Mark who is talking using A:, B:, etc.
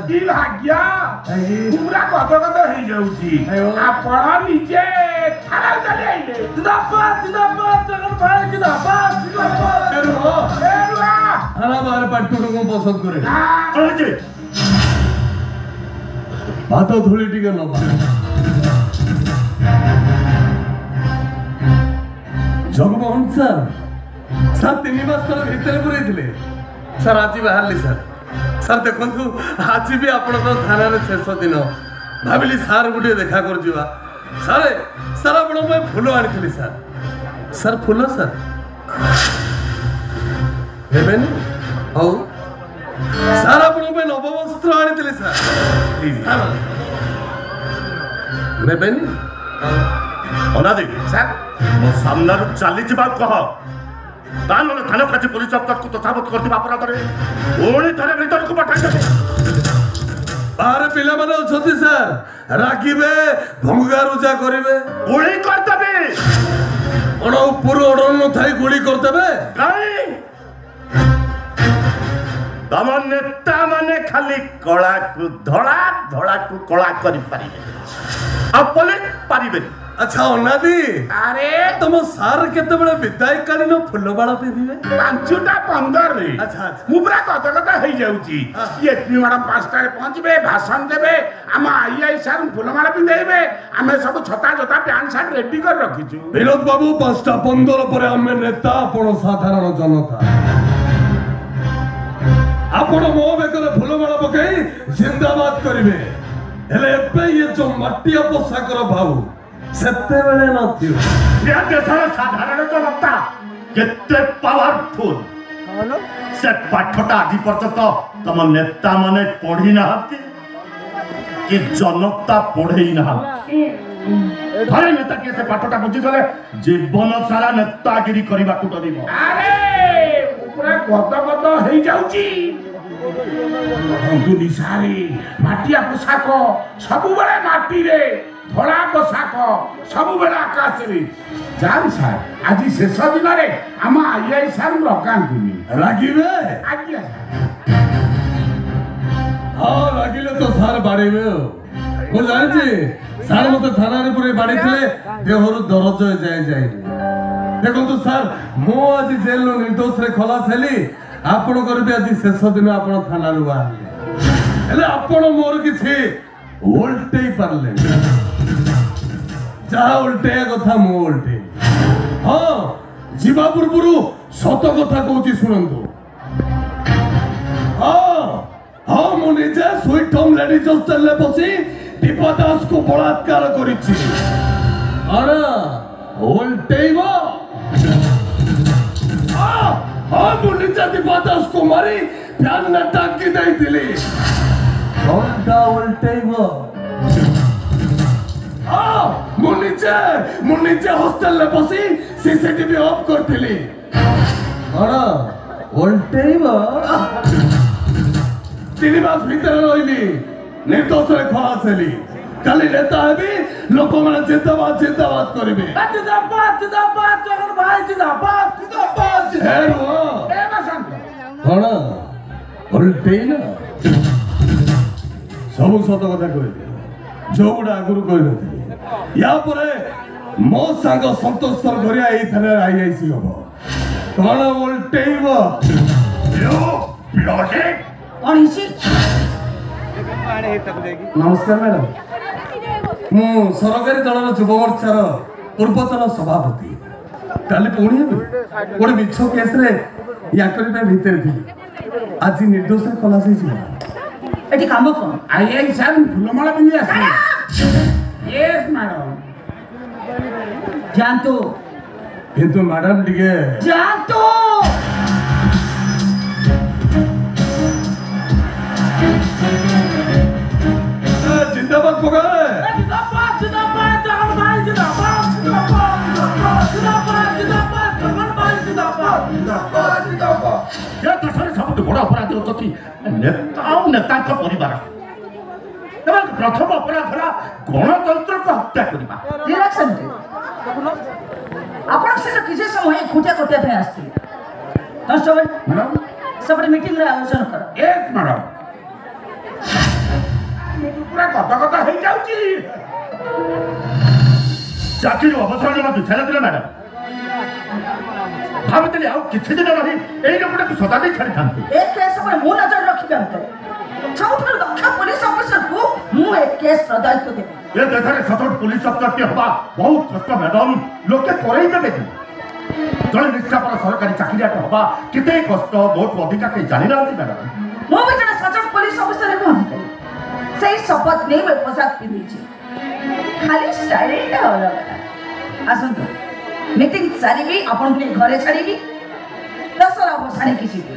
A: की भाग्य पूरा गद गद हो जाउची आपण निजे थाना चले आइले जिंदाबाद जगन भाई जिंदाबाद एरुआ
B: हरा बार पाटुटो को पसंद करे
A: ओजे
B: भात धूली टिके नबा जगमोहन सर 3 मास तक भीतर पुरे थिले सर आज बाहरली सर देखु आज भी आपण थाना शेष दिन भाविली सार गोटे देखा कर सर आपण फूल आनी सर फूल सर हेबेनी हौ सर आपण नववस्त्र आनी सर नेबेनी
A: अनादि सर मो सामना चली जा कह थाना खाची पुलिस अफसर को तथावत करती अपराध पुणी थे भर को पठाई
B: बाहर पिला माने अछती सर राखिबे भंगा रुजा करिवे
A: गुली करदेबे
B: कोन ऊपर ऑर्डर न थाई गुली करदेबे
A: काई तम नेता माने खाली कला को धड़ा धड़ा को कला करि पारिबे आ पुलिस पारिबे
B: अच्छा अनादि
A: अरे
B: तुम सार केते बेले विदाई कालीन फुलबाड़ा पिंदिबे
A: 5टा 15 रे
B: अच्छा
A: मु पूरा कत हो जाउची ये मैडम 5टा रे पहुंचबे भाषण देबे हम आईआई सर फुलमाला पिंदेबे हमें सब छता जोता पैंट शर्ट रेडी कर रखिछु
B: विनोद बाबू 5टा 15 पर हमें नेता आपण साधारण जनता आपण मो बेकरे फुलमाला पकई जिंदाबाद करिवे हेले एबे ये जो मट्टिया पोशाकर भाऊ सत्ते बेले न थियो
A: ये देशर साधारण जनता केते पावरफुल से पाठटा आदि पर्यंत तम नेता माने पढ़ी ना कि जनता पढ़ई ना थरे नेता के से पाठटा बुझी गले जीवन सारा नेतागिरी करबा को डरिबो अरे पूरा गद गद हो जाउची हंतु निसारी माटिया पोशाक सब बेले माटी रे धड़ा पोशाक सब बेले आकाश रे जान सर आज शेष दिन रे हम आईआई सर रकांतुनी
B: रागिबे
A: आज्ञा
B: हां रागिले तो सर बाड़ेबे को जानि छी सर मते थाना रे पुरे बाड़ी थिले देहरु दरज जाय देखो तो सर मो आज जेल नो निर्दोष रे खलास हेली आपण कर भी आज शेष दिन आपण थाना रे बाहर हेले आपण मोर किछि उल्टेई पारले जा उल्टे कथा मो उल्टे हां जीवा पूर्वरु सत कथा कहूची सुनंतु हां मो निजे स्वीट होम लेडीज हॉस्टल ले बसी दीपा दास को बलात्कार करिछि अरे उल्टेइबो हां मो निजे दीपा दास को मारी ध्यान न टाकी दैथिली कोनटा उल्टेइबो मुनिचे हॉस्टल ले बसी सीसीटीवी ऑफ करथिली अरे उल्टेइबो 3 मास भीतर रहिली निर्दोष रे खलास हेली काली नेता हेबी लोक माने जिंदाबाद करिवे जिंदाबाद जगन भाई जिंदाबाद हे रो ए बसंत कोन उल्टेइना सब सत कथा कहिदे जोगुडा आगुरु कहि नथि या परे मो संग संतोष सर घरिया एई थाने आईआईसी हबो कोन उल्टेइबो यो ब्लॉके
C: अनिसी
B: नमस्कार मैडम मु सरकारी दलर युव मोर्चार पूर्वतन सभापति काली पुणी हेबे गोटे मिछ केस रे याकरी पे भीतर थी आज निर्दोष खलास होई
C: एटी काम कोन
A: आईआई सर फुलमाला पिंदी आसी यस मैडम
C: जानतो
B: किंतु मैडम टिके
C: जानतो
B: जिंदाबाद पुकारे
C: जिंदाबाद जगन भाई जिंदाबाद जगन भाई जिंदाबाद
A: ये देशर सबुठ बड़ अपराधी होती नेता का परिवार प्रथम अपराध है गणतंत्र को हत्या करबा
C: इलेक्शन आपण से किसी समय खुटिया कोटिया पे आस्ती कांस्टेबल
A: मैडम
C: सब मीटिंग रे आयोजन कर
A: यस मैडम କଥା ହେଇଯାଉଛି। ଚାକିରି ଅବସର ନେବାକୁ ଇଚ୍ଛା ନଥିଲା ମ୍ୟାଡାମ। ଭାବୁଥିଲି ଆଉ କିଛି ଦିନ ରହି ଏଇ ଲୋକଟାକୁ ସଦା ଦେଇ ଛାଡ଼ିଥାନ୍ତି।
C: ଏ କେସ୍ ଉପରେ ମୁଁ ନଜର ରଖିବି ଅଙ୍କଲ। ସବୁଠାରୁ ଦକ୍ଷ ପୋଲିସ ଅଫିସରକୁ ମୁଁ ଏ କେସ୍ର ଦାୟିତ୍ୱ ଦେବି।
A: ଏ ଦେଶରେ ସଚୋଟ ପୁଲିସ ଅଫିସରଟି ହେବା ବହୁତ କଷ୍ଟ ମ୍ୟାଡାମ। ଲୋକେ କରେଇ ଦେବେନି। ଜଣେ ନିଷ୍ଠାପର ସରକାରୀ ଚାକିରିଆଟେ ହେବା କେତେ କଷ୍ଟ ବହୁତ ଅଧିକା କେହି ଜାଣିନାହାନ୍ତି ମ୍ୟାଡାମ।
C: ମୁଁ ବି ଜଣେ ସଚୋଟ ପୋଲିସ ଅଫିସର ହେବ ଅଙ୍କଲ। ସେଇ ଶପଥ ନେଇ ମୁଁ ପୋଷାକ ପିନ୍ଧିଛି। ଖାଲି ଷ୍ଟାଇଲଟା ଅଲଗା। ଆସନ୍ତୁ ମିଟିଂ ସାରିବି, ଆପଣଙ୍କୁ ନେଇ ଘରେ ଛାଡ଼ିବି, ଦଶହରା ବସାଣିକି ଯିବି।